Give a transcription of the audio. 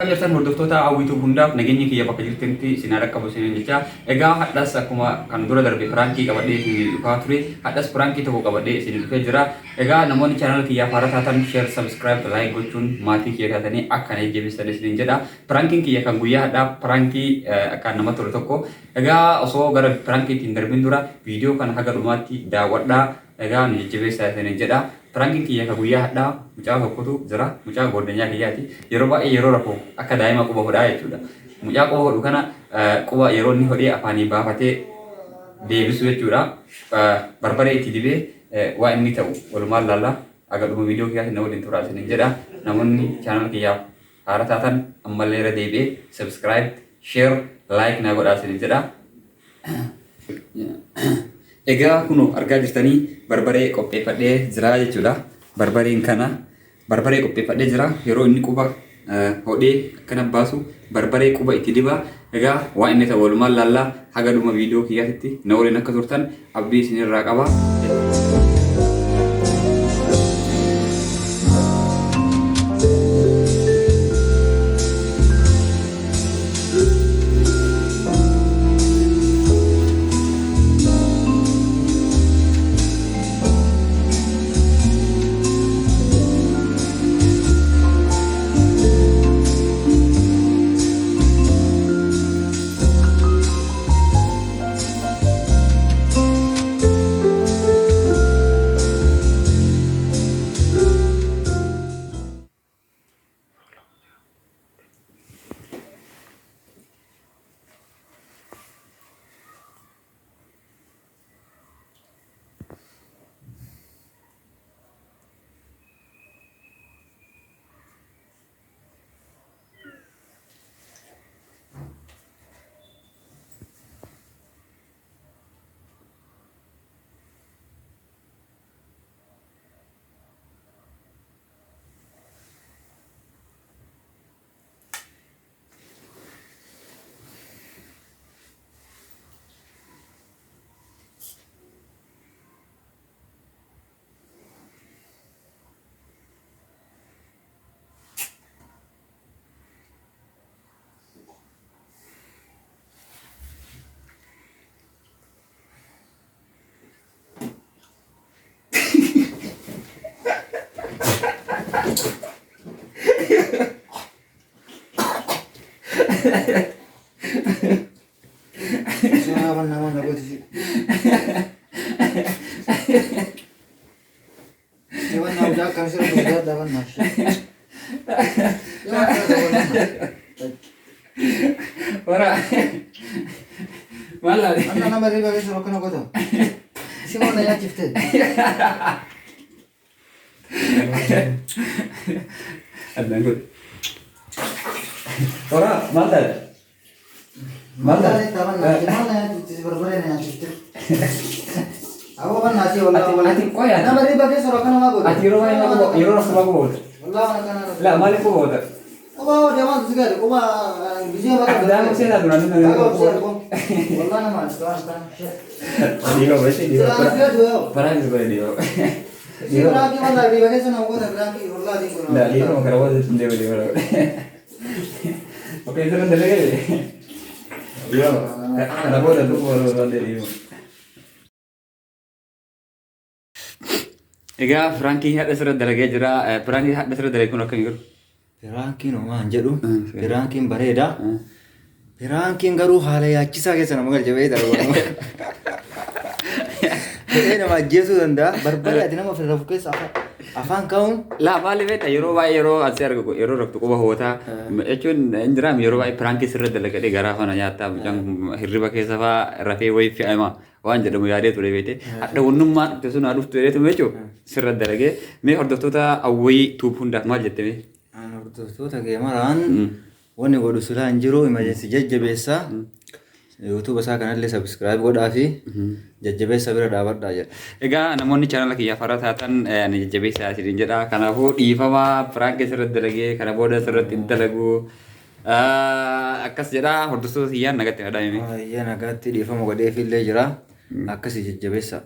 Jirtan hordoftoota hawwituu hundaaf nageenyi kiyya bakka jirtanitti isin akka buusin jecha egaa hadhas akkuma kan dura darbe pirankii qabadhee isin dhufaa ture hadhas pirankii tokko qabadhee isin dhufee jira egaa namoonni chaanal kiyyaaf haaraa taatan share subscribe like gochuun maatii kiyya taatanii akka na jajjabeessan isin jedha pirankiin kiyya kan guyyaa hadhaa pirankii akka nama tole tokko egaa osoo gara pirankiitiin darbin dura viidiyoo kana haga dhumaatti daawwadhaa egaa nu jajjabeessaa isin jedha Pranking kiyya ka guyyaa hadhaa mucaa tokkotu jira mucaa goddanyaa kiyyaati yeroo baay'ee yeroo rafu akka daa'ima quba hodhaa jechuudha mucaa quba hodhu kana quba yeroo inni hodhee afaanii baafatee deebisu jechuudha barbaree itti dibee waa inni ta'u walumaan laallaa aga dhuma viidiyoo kiyyaatti na waliin turaa isin jedha namoonni chaanal kiyyaaf haaraa taatan ammallee irra deebi'ee subscribe share like na godhaa isin jedha Egaa kuno argaa jirtanii barbaree qopheeffadhee jira jechuudha. Barbariin kana barbaree qopheeffadhee jira yeroo inni quba hodhee akkana baasu barbaree quba itti diba. Egaa waa inni ta'u walumaan laallaa haga dhuma viidiyoo kiyyaatti na waliin akka turtan abdii isinirraa qaba. Suara nama nak buat sih. Jangan nak jaga kan sih buat dapat masuk. Ora. Malah. Anak nama riba kan suruh kena kau. Siapa nanya cipta? Ada ngut. Ora, malah. Mana ni taman nasi mana yang berbeda dengan cipta? Aku kan nasi orang Ati kau ya? nama riba kan suruh kena kau. Ati rumah yang aku, rumah sama aku. Allah nak Lah, mana aku buat? Oh, dia mana tu sekarang? Kau bising apa? Ada aku sih nak tuh nanti Aku nanti. siap. Allah nama sekarang. Dia kau bersih dia. Sekarang dia tu. Parah juga dia. Sekarang kita mana riba kan suruh kau nak berangkat Allah di kau. Nah, dia mau kerawat dia. Oke, itu kan dari. Iya, kenapa udah tuh baru dari. Egaa Frankie hadda sirra dalagee jira. Frankie hadda sirra dalagee kun akkam jiru? Piraankiin homaan jedhu piraankiin bareeda. Piraankiin garuu haala yaachisaa keessa nama galchee darbu. Nama ajjeesuu danda'a. Barbaade ati nama ofirraa keessa afaan kaa'uun. Laa maali beektaa yeroo baay'ee yeroo asii argu yeroo raktu quba hootaa jechuun hin jiraam yeroo baay'ee Frankie sirra dalagadhee garaa fana nyaattaa hirriba keessa fa'aa rafee wayii fe'ama waan jedhamu yaadee ture beekte hadha wannummaan dhufte sun haa dhuftu jedheetu jechuun sirra dalagee mee hordoftoota awwayii tuub hundaaf maal jettee? Hordoftoota geemaraan wanni godhu silaa hin jiru imajensi jajjabeessaa. YouTube isaa kanallee subscribe godhaa fi jajjabeessa bira dhaabadhaa jedha. Egaa namoonni channel kiyyaaf haaraa taatan ni jajjabeessaa isiniin jedha. Kanaafuu dhiifama piraank sirratti dalagee kana booda sirratti hin dalagu. Akkas jedha hordoftoota kiyyaan nagatti dhadhaa'ime. Iyya nagaatti dhiifama godheefillee jira. Akkasii jajjabeessa.